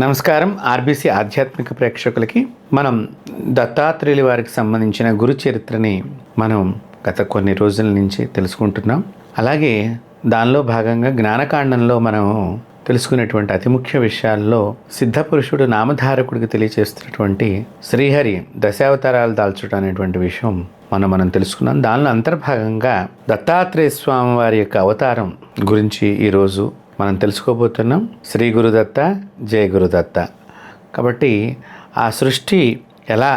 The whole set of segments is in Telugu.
నమస్కారం. ఆర్బీసీ ఆధ్యాత్మిక ప్రేక్షకులకి మనం దత్తాత్రేయుల వారికి సంబంధించిన గురు చరిత్రని మనం గత కొన్ని రోజుల నుంచి తెలుసుకుంటున్నాం. అలాగే దానిలో భాగంగా జ్ఞానకాండంలో మనం తెలుసుకునేటువంటి అతి ముఖ్య విషయాల్లో సిద్ధపురుషుడు నామధారకుడికి తెలియచేస్తున్నటువంటి శ్రీహరి దశావతారాలు దాల్చడం అనేటువంటి విషయం మనం తెలుసుకున్నాం. దానిలో అంతర్భాగంగా దత్తాత్రేయ స్వామి వారి యొక్క అవతారం గురించి ఈరోజు మనం తెలుసుకోబోతున్నాం. శ్రీ గురుదత్త, జయ గురుదత్త. కాబట్టి ఆ సృష్టి ఎలా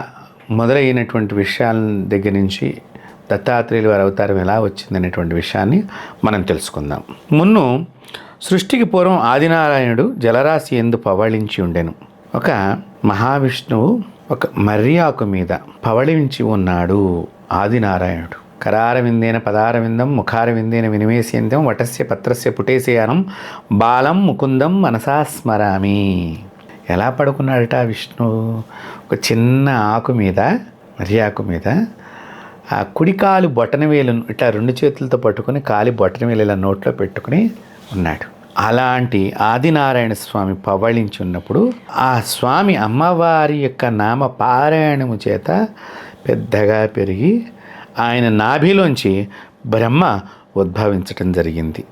మొదలైనటువంటి విషయాల దగ్గర నుంచి దత్తాత్రేయుల వారి అవతారం ఎలా వచ్చిందనేటువంటి విషయాన్ని మనం తెలుసుకుందాం. మున్ను సృష్టికి పూర్వం ఆదినారాయణుడు జలరాశి యందు పవళించి ఉండెను. ఒక మహావిష్ణువు ఒక మర్రి ఆకు మీద పవళించి ఉన్నాడు ఆదినారాయణుడు. కరారవిందేన పదారవిందం ముఖారవిందేన వినివేశయంతం వటస్య పత్రస్య పుటేశయానం బాలం ముకుందం మనసా స్మరామి. ఎలా పడుకున్నాడట విష్ణువు? ఒక చిన్న ఆకు మీద, మర్రి ఆకు మీద ఆ కుడికాలు బొటనవేలును ఇట్లా రెండు చేతులతో పట్టుకుని కాలి బొటనవేలు ఇలా నోట్లో పెట్టుకుని ఉన్నాడు. అలాంటి ఆదినారాయణ స్వామి పవళించి ఉన్నప్పుడు ఆ స్వామి అమ్మవారి యొక్క నామ పారాయణము చేత పెద్దగా పెరిగి ఆయన నాభిలోంచి బ్రహ్మ ఉద్భవించటం జరిగింది.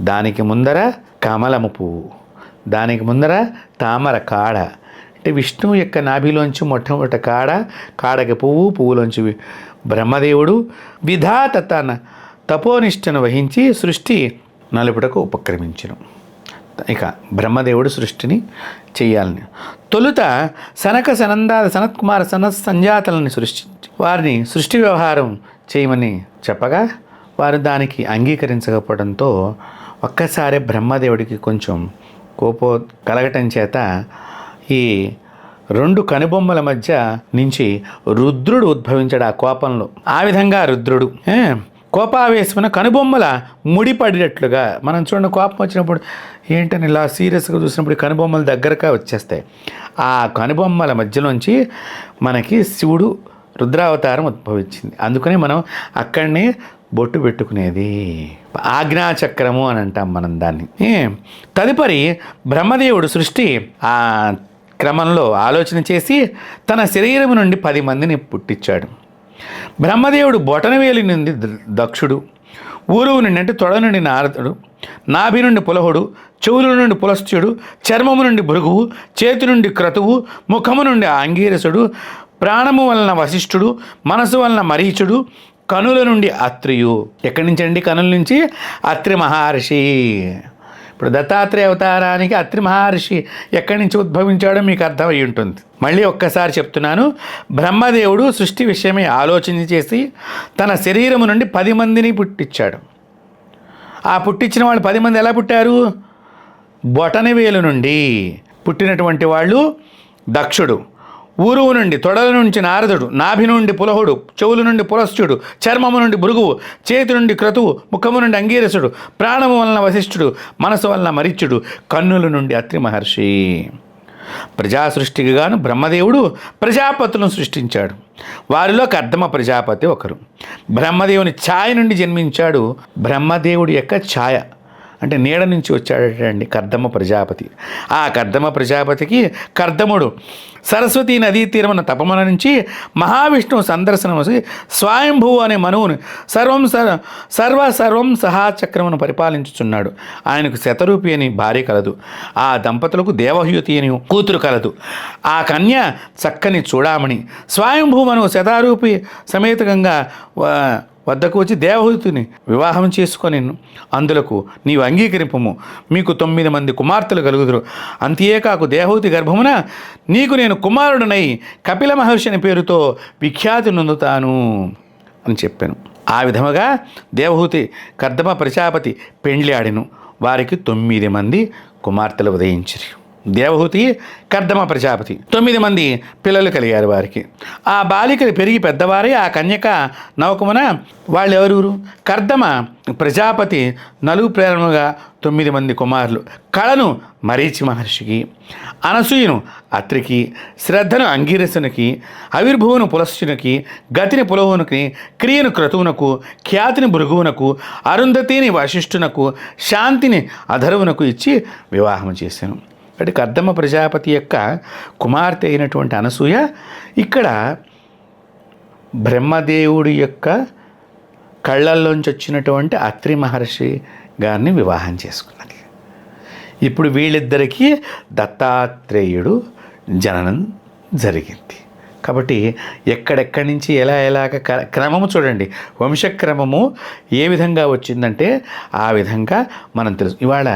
దానికి ముందర కమలము పువ్వు, దానికి ముందర తామర కాడ. అంటే విష్ణువు యొక్క నాభిలోంచి మొట్టమొదటి కాడకి పువ్వు, పువ్వులోంచి బ్రహ్మదేవుడు విధాత తన తపోనిష్టను వహించి సృష్టి నలుపుటకు ఉపక్రమించను. ఇక బ్రహ్మదేవుడు సృష్టిని చెయ్యాలని తొలుత సనక సనందాద సనత్కుమార సంజాతలను సృష్టించి వారిని సృష్టి వ్యవహారం చేయమని చెప్పగా వారు దానికి అంగీకరించకపోవడంతో ఒక్కసారి బ్రహ్మదేవుడికి కొంచెం కోపం కలగటం చేత ఈ రెండు కనుబొమ్మల మధ్య నుంచి రుద్రుడు ఉద్భవించాడు ఆ కోపంలో. ఆ విధంగా రుద్రుడు కోపావేశమైన కనుబొమ్మల ముడిపడినట్లుగా మనం చూడండి, కోపం వచ్చినప్పుడు ఏంటని ఇలా సీరియస్గా చూసినప్పుడు కనుబొమ్మల దగ్గరగా వచ్చేస్తాయి. ఆ కనుబొమ్మల మధ్యలోంచి మనకి శివుడు రుద్రావతారం ఉద్భవించింది. అందుకని మనం అక్కడనే బొట్టు పెట్టుకునేది ఆజ్ఞాచక్రము అని అంటాం మనం దాన్ని. తదుపరి బ్రహ్మదేవుడు సృష్టి ఆ క్రమంలో ఆలోచన చేసి తన శరీరం నుండి 10 మందిని పుట్టించాడు. బ్రహ్మదేవుడు బొటనవేలి నుండి దక్షుడు, ఊరువు నుండి అంటే తొడ నుండి నారదుడు, నాభి నుండి పులహుడు, చెవుల నుండి పులస్త్యుడు, చర్మము నుండి భృగువు, చేతి నుండి క్రతువు, ముఖము నుండి అంగీరసుడు, ప్రాణము వలన వశిష్ఠుడు, మనసు వలన మరీచుడు, కనుల నుండి అత్రియు. ఎక్కడి నుంచి అండి? కనుల నుంచి అత్రి మహర్షి. ఇప్పుడు దత్తాత్రేయ అవతారానికి అత్రి మహర్షి ఎక్కడి నుంచి ఉద్భవించాడో మీకు అర్థమై ఉంటుంది. మళ్ళీ ఒక్కసారి చెప్తున్నాను. బ్రహ్మదేవుడు సృష్టి విషయమై ఆలోచన చేసి తన శరీరము నుండి 10 మందిని పుట్టించాడు. ఆ పుట్టించిన వాళ్ళు 10 మంది ఎలా పుట్టారు? బొటనవేలు నుండి పుట్టినటువంటి వాళ్ళు దక్షుడు, ఊరువు నుండి తొడల నుంచి నారదుడు, నాభి నుండి పులహుడు, చెవుల నుండి పులస్త్యుడు, చర్మము నుండి భృగువు, చేతి నుండి క్రతువు, ముఖము నుండి అంగీరసుడు, ప్రాణము వలన వశిష్ఠుడు, మనసు వలన మరీచుడు, కన్నుల నుండి అత్రి మహర్షి. ప్రజా సృష్టికి గాను బ్రహ్మదేవుడు ప్రజాపతులను సృష్టించాడు. వారిలో కర్దమ ప్రజాపతి ఒకరు. బ్రహ్మదేవుని ఛాయ నుండి జన్మించాడు. బ్రహ్మదేవుడి యొక్క ఛాయ అంటే నీడ నుంచి వచ్చాడటండి కర్దమ ప్రజాపతి. ఆ కర్దమ ప్రజాపతికి కర్దముడు సరస్వతీ నదీ తీరమున తపమున నుంచి మహావిష్ణువు సందర్శనము స్వయంభువు అనే మనువును సర్వం సహాచక్రమును పరిపాలించుచున్నాడు. ఆయనకు శతరూపి అని భార్య కలదు. ఆ దంపతులకు దేవహ్యుతి అని కూతురు కలదు. ఆ కన్య చక్కని చూడామణి. స్వయంభువను శతారూపి సమేతంగా వద్దకు వచ్చి దేవహూతిని వివాహం చేసుకొని అందులకు నీవు అంగీకరింపము, మీకు 9 మంది కుమార్తెలు కలుగుదురు. అంతేకాకు దేవహూతి గర్భమున నీకు నేను కుమారుడునై కపిల మహర్షి అనే పేరుతో విఖ్యాతి నొందుతాను అని చెప్పాను. ఆ విధముగా దేవహూతి కర్దమ ప్రజాపతి పెండ్లి ఆడెను. వారికి 9 మంది కుమార్తెలు ఉదయించిరి. దేవహూతి కర్దమ ప్రజాపతి 9 మంది పిల్లలు కలిగారు వారికి. ఆ బాలికలు పెరిగి పెద్దవారే ఆ కన్యక నవకమున వాళ్ళెవరు? కర్దమ ప్రజాపతి నలుగు ప్రేరణగా 9 మంది కుమారులు. కళను మరీచి మహర్షికి, అనసూయను అత్రికి, శ్రద్ధను అంగీరసునికి, ఆవిర్భువును పులస్యునికి, గతిని పులహునికి, క్రియను క్రతువునకు, ఖ్యాతిని భృగువునకు, అరుంధతిని వశిష్ఠునకు, శాంతిని అధర్వునకు ఇచ్చి వివాహం చేశాను. అంటే కర్దమ ప్రజాపతి యొక్క కుమార్తె అయినటువంటి అనసూయ ఇక్కడ బ్రహ్మదేవుడి యొక్క కళ్ళల్లోంచి వచ్చినటువంటి అత్రి మహర్షి గారిని వివాహం చేసుకున్నది. ఇప్పుడు వీళ్ళిద్దరికీ దత్తాత్రేయుడు జననం జరిగింది. కాబట్టి ఎక్కడెక్కడి నుంచి ఎలాగ క్రమము చూడండి, వంశక్రమము ఏ విధంగా వచ్చిందంటే ఆ విధంగా మనం తెలుసు. ఇవాళ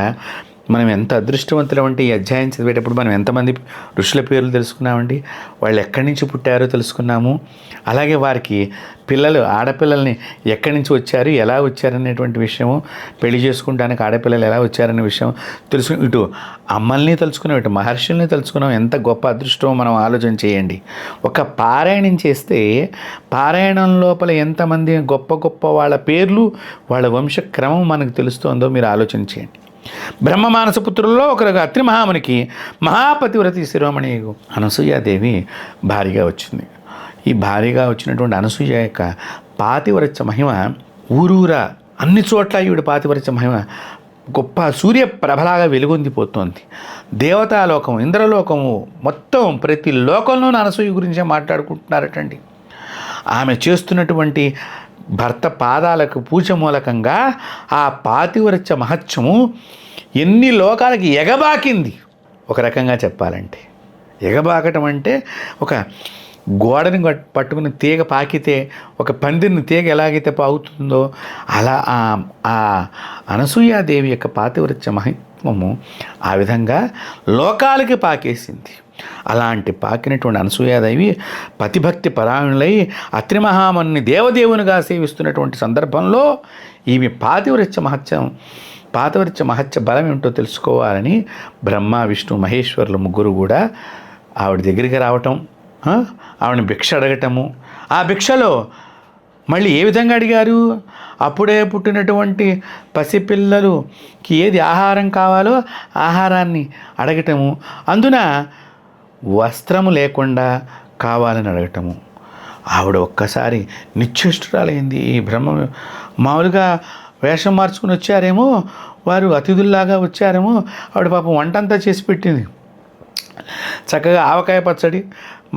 మనం ఎంత అదృష్టవంతులం అంటే ఈ అధ్యాయం చదివేటప్పుడు మనం ఎంతమంది ఋషుల పేర్లు తెలుసుకున్నామండి, వాళ్ళు ఎక్కడి నుంచి పుట్టారో తెలుసుకున్నాము. అలాగే వారికి పిల్లలు, ఆడపిల్లల్ని ఎక్కడి నుంచి వచ్చారు, ఎలా వచ్చారనేటువంటి విషయము, పెళ్లి చేసుకుంటానికి ఆడపిల్లలు ఎలా వచ్చారనే విషయం తెలుసుకుని, ఇటు అమ్మల్ని తెలుసుకున్నాం, ఇటు మహర్షుల్ని తెలుసుకున్నాం. ఎంత గొప్ప అదృష్టమో మనం ఆలోచన చేయండి. ఒక పారాయణం చేస్తే పారాయణం లోపల ఎంతమంది గొప్ప గొప్ప వాళ్ళ పేర్లు, వాళ్ళ వంశక్రమం మనకు తెలుస్తుందో మీరు ఆలోచన చేయండి. బ్రహ్మమానస పుత్రుల్లో ఒకరు అత్రి మహామునికి మహాపతివ్రతి శిరోమణి అనసూయాదేవి భారీగా వచ్చింది. ఈ భారీగా వచ్చినటువంటి అనసూయ యొక్క పాతివ్రత్య మహిమ ఊరూరా అన్ని చోట్ల ఈవిడ పాతివ్రత్య మహిమ గొప్ప సూర్య ప్రభలాగా వెలుగొందిపోతోంది. దేవతాలోకము, ఇంద్రలోకము, మొత్తం ప్రతి లోకంలోనూ అనసూయ గురించే మాట్లాడుకుంటున్నారటండి. ఆమె చేస్తున్నటువంటి భర్త పాదాలకు పూజ మూలకంగా ఆ పాతివ్రత్య మహత్యము ఎన్ని లోకాలకి ఎగబాకింది. ఒక రకంగా చెప్పాలంటే ఎగబాకటం అంటే ఒక గోడని పట్టుకుని తీగ పాకితే, ఒక పందిరిని తీగ ఎలాగైతే పాకుతుందో అలా ఆ అనసూయాదేవి యొక్క పాతివ్రత్య మహిత్వము ఆ విధంగా లోకాలకి పాకేసింది. అలాంటి పాకినటువంటి అనసూయాదేవి పతిభక్తి పరాయణులై అత్రి మహాముని దేవదేవునిగా సేవిస్తున్నటువంటి సందర్భంలో ఈమె పాతివ్రత్య మహత్య బలం ఏమిటో తెలుసుకోవాలని బ్రహ్మ, విష్ణు, మహేశ్వరులు ముగ్గురు కూడా ఆవిడ దగ్గరికి రావటం, ఆవిడని భిక్ష అడగటము. ఆ భిక్షలో మళ్ళీ ఏ విధంగా అడిగారు, అప్పుడే పుట్టినటువంటి పసిపిల్లలుకి ఏది ఆహారం కావాలో ఆహారాన్ని అడగటము, అందున వస్త్రము లేకుండా కావాలని అడగటము. ఆవిడ ఒక్కసారి నిశ్చేష్టురాలైంది. ఈ బ్రహ్మ మామూలుగా వేషం మార్చుకుని వచ్చారేమో, వారు అతిథుల్లాగా వచ్చారేమో. ఆవిడ పాపం వంటంతా చేసి పెట్టింది. చక్కగా ఆవకాయ పచ్చడి,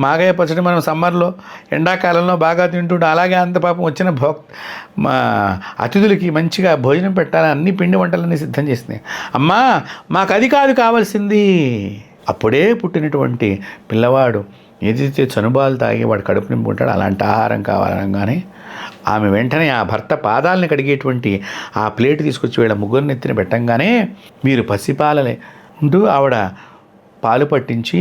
మాగాయ పచ్చడి మనం సమ్మర్లో ఎండాకాలంలో బాగా తింటుంటే, అలాగే అంత పాపం వచ్చిన అతిథులకి మంచిగా భోజనం పెట్టాలని అన్ని పిండి వంటలన్నీ సిద్ధం చేసింది. అమ్మా, మాకు అది కాదు కావాల్సింది. అప్పుడే పుట్టినటువంటి పిల్లవాడు ఏదైతే చనుబాలు తాగి వాడు కడుపు నింపుకుంటాడో అలాంటి ఆహారం కావాలనగానే ఆమె వెంటనే ఆ భర్త పాదాలను కడిగేటువంటి ఆ ప్లేట్ తీసుకొచ్చి వీళ్ళ ముగ్గురిని ఎత్తిన పెట్టంగానే మీరు పసిపాలలే ఉంటూ ఆవిడ పాలు పట్టించి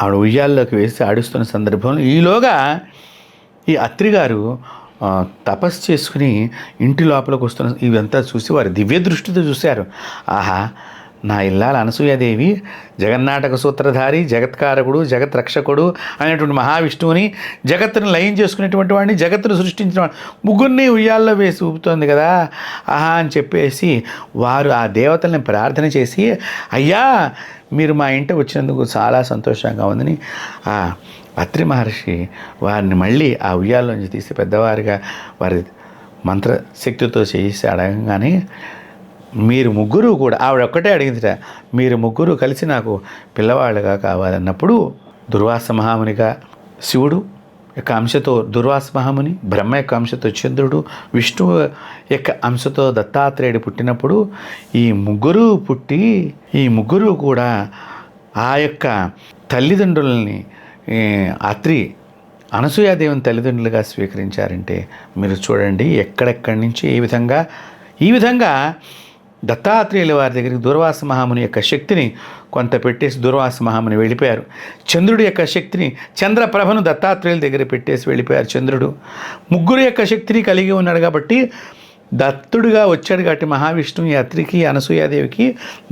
ఆవిడ ఉయ్యాల్లోకి వేసి ఆడుస్తున్న సందర్భంలో ఈలోగా ఈ అత్రి గారు తపస్సు చేసుకుని ఇంటి లోపలికి వస్తున్న ఇవంతా చూసి వారు దివ్య దృష్టితో చూశారు. ఆహా, నా ఇల్లాల అనసూయాదేవి జగన్నాటక సూత్రధారి, జగత్కారకుడు, జగత్ రక్షకుడు అనేటువంటి మహావిష్ణువుని, జగత్తును లయం చేసుకునేటువంటి వాడిని, జగత్తును సృష్టించిన వాడిని ముగ్గురిని ఉయ్యాల్లో వేసి ఊపుతోంది కదా, ఆహా అని చెప్పేసి వారు ఆ దేవతల్ని ప్రార్థన చేసి, అయ్యా మీరు మా ఇంట వచ్చినందుకు చాలా సంతోషంగా ఉందని ఆ అత్రి మహర్షి వారిని మళ్ళీ ఆ ఉయ్యాల్లోంచి తీసి పెద్దవారిగా వారి మంత్రశక్తితో చేసి అడగంగానే మీరు ముగ్గురు కూడా, ఆవిడ ఒక్కటే అడిగిందిట, మీరు ముగ్గురు కలిసి నాకు పిల్లవాళ్ళుగా కావాలన్నప్పుడు దుర్వాస మహామునిగా శివుడు యొక్క అంశతో దుర్వాస మహాముని, బ్రహ్మ యొక్క అంశతో చంద్రుడు, విష్ణువు యొక్క అంశతో దత్తాత్రేయుడు పుట్టినప్పుడు ఈ ముగ్గురు కూడా ఆ యొక్క తల్లిదండ్రులని అత్రి అనసూయాదేవిని తల్లిదండ్రులుగా స్వీకరించారంటే మీరు చూడండి ఎక్కడెక్కడి నుంచి ఈ విధంగా దత్తాత్రేయుల వారి దగ్గరికి దుర్వాస మహాముని యొక్క శక్తిని కొంత పెట్టేసి దుర్వాస మహాముని వెళ్ళిపోయారు. చంద్రుడి యొక్క శక్తిని, చంద్రప్రభను దత్తాత్రేయుల దగ్గర పెట్టేసి వెళ్ళిపోయారు చంద్రుడు. ముగ్గురు యొక్క శక్తిని కలిగి ఉన్నాడు కాబట్టి దత్తుడుగా వచ్చాడు కాబట్టి మహావిష్ణువు ఈ అత్రికి అనసూయాదేవికి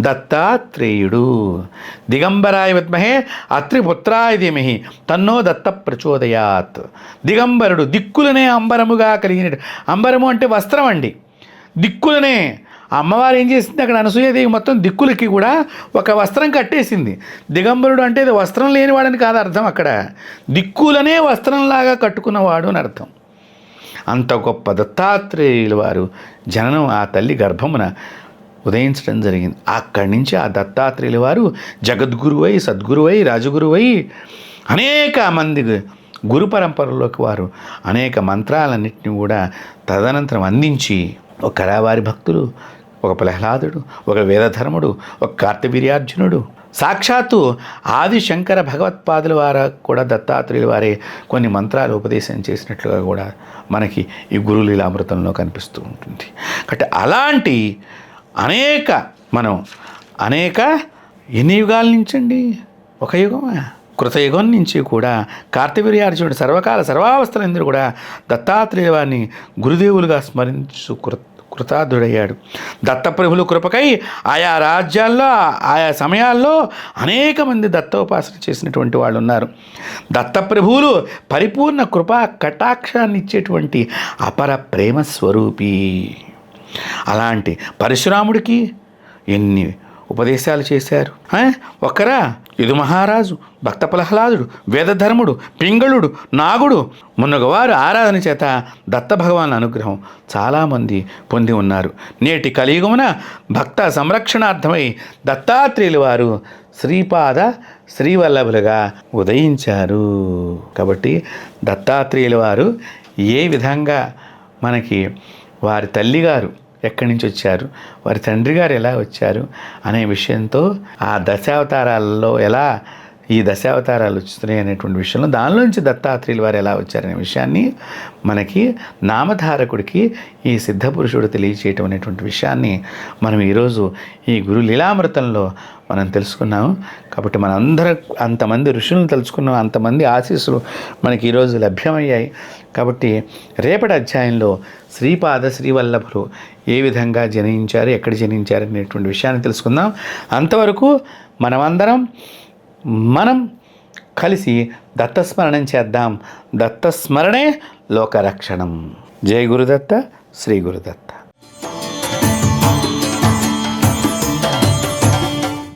దత్తాత్రేయుడు. దిగంబరాయ విద్మహే అత్రిపుత్రాయ ధీమహి తన్నో దత్త ప్రచోదయాత్. దిగంబరుడు, దిక్కులనే అంబరముగా కలిగిన, అంబరము అంటే వస్త్రం అండి, దిక్కులనే. అమ్మవారు ఏం చేసింది, అక్కడ అనసూయాదేవి మొత్తం దిక్కులకి కూడా ఒక వస్త్రం కట్టేసింది. దిగంబరుడు అంటే ఇది వస్త్రం లేనివాడని కాదు అర్థం, అక్కడ దిక్కులనే వస్త్రంలాగా కట్టుకున్నవాడు అని అర్థం. అంత గొప్ప దత్తాత్రేయుల వారు జననం ఆ తల్లి గర్భమున ఉదయించడం జరిగింది. అక్కడి నుంచి ఆ దత్తాత్రేయుల వారు జగద్గురువై, సద్గురువై, రాజగురువై అనేక మంది గురు పరంపరలోకి వారు అనేక మంత్రాలన్నింటినీ కూడా తదనంతరం అందించి ఒక కరావారి భక్తులు, ఒక ప్రహ్లాదుడు, ఒక వేదధర్ముడు, ఒక కార్తవీర్యార్జునుడు, సాక్షాత్తు ఆది శంకర భగవత్పాదుల వారు కూడా దత్తాత్రేయుల వారే కొన్ని మంత్రాలు ఉపదేశం చేసినట్లుగా కూడా మనకి ఈ గురులీలామృతంలో కనిపిస్తూ ఉంటుంది. కాబట్టి అలాంటి అనేక ఎన్ని యుగాల నుంచండి, ఒక యుగమా, కృతయుగం నుంచి కూడా కార్తవీర్యార్జునుడు సర్వకాల సర్వావస్థలందరూ కూడా దత్తాత్రేయ వారిని గురుదేవులుగా స్మరించు కృతార్థుడయ్యాడు. దత్తప్రభుల కృపకై ఆయా రాజ్యాల్లో ఆయా సమయాల్లో అనేక మంది దత్తోపాసన చేసినటువంటి వాళ్ళు ఉన్నారు. దత్తప్రభువులు పరిపూర్ణ కృపా కటాక్షాన్ని ఇచ్చేటువంటి అపర ప్రేమ స్వరూపి. అలాంటి పరశురాముడికి ఎన్ని ఉపదేశాలు చేశారు. ఒకరా యదు మహారాజు, భక్త ప్రహ్లాదుడు, వేదధర్ముడు, పింగళుడు, నాగుడు మున్నగవారు ఆరాధన చేత దత్త భగవాన్ అనుగ్రహం చాలామంది పొంది ఉన్నారు. నేటి కలియుగమున భక్త సంరక్షణార్థమై దత్తాత్రేయుల వారు శ్రీపాద శ్రీవల్లభులుగా ఉదయించారు. కాబట్టి దత్తాత్రేయుల వారు ఏ విధంగా మనకి వారి తల్లిగారు ఎక్కడి నుంచి వచ్చారు, వారి తండ్రి గారు ఎలా వచ్చారు అనే విషయంతో ఆ దశావతారాలలో ఎలా ఈ దశావతారాలు వస్తున్నాయి అనేటువంటి విషయంలో దానిలోంచి దత్తాత్రేయుల వారు ఎలా వచ్చారనే విషయాన్ని మనకి నామధారకుడికి ఈ సిద్ధపురుషుడు తెలియచేయటం అనేటువంటి విషయాన్ని మనం ఈరోజు ఈ గురు లీలామృతంలో మనం తెలుసుకున్నాము. కాబట్టి మనందరం అంతమంది ఋషులను తెలుసుకున్నాం, అంతమంది ఆశీస్సులు మనకి ఈరోజు లభ్యమయ్యాయి. కాబట్టి రేపటి అధ్యాయంలో శ్రీపాద శ్రీవల్లభులు ఏ విధంగా జనించారు, ఎక్కడ జనించారు అనేటువంటి విషయాన్ని తెలుసుకుందాం. అంతవరకు మనం కలిసి దత్తస్మరణం చేద్దాం. దత్తస్మరణే లోకరక్షణం. జై గురుదత్త, శ్రీ గురుదత్త.